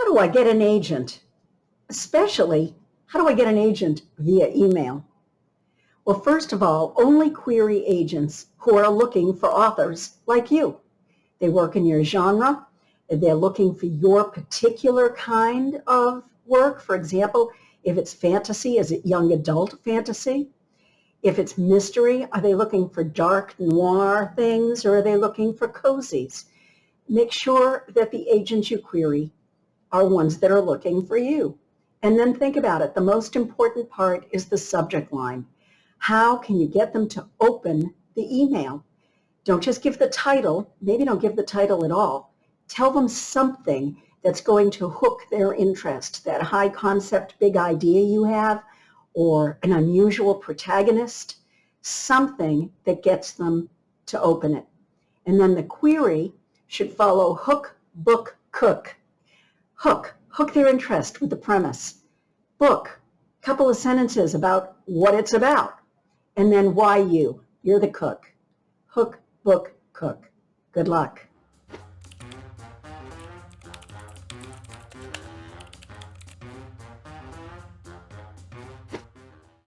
do I get an agent? Especially, how do I get an agent via email? Well, first of all, only query agents who are looking for authors like you. They work in your genre. They're looking for your particular kind of work. For example, if it's fantasy, is it young adult fantasy? If it's mystery, are they looking for dark noir things, or are they looking for cozies? Make sure that the agents you query are ones that are looking for you. And then think about it. The most important part is the subject line. How can you get them to open the email? Don't just give the title. Maybe don't give the title at all. Tell them something that's going to hook their interest, that high concept, big idea you have, or an unusual protagonist, something that gets them to open it. And then the query should follow hook, book, cook. Hook their interest with the premise. Book, couple of sentences about what it's about. And then why you. You're the cook. Hook, book, cook. Good luck.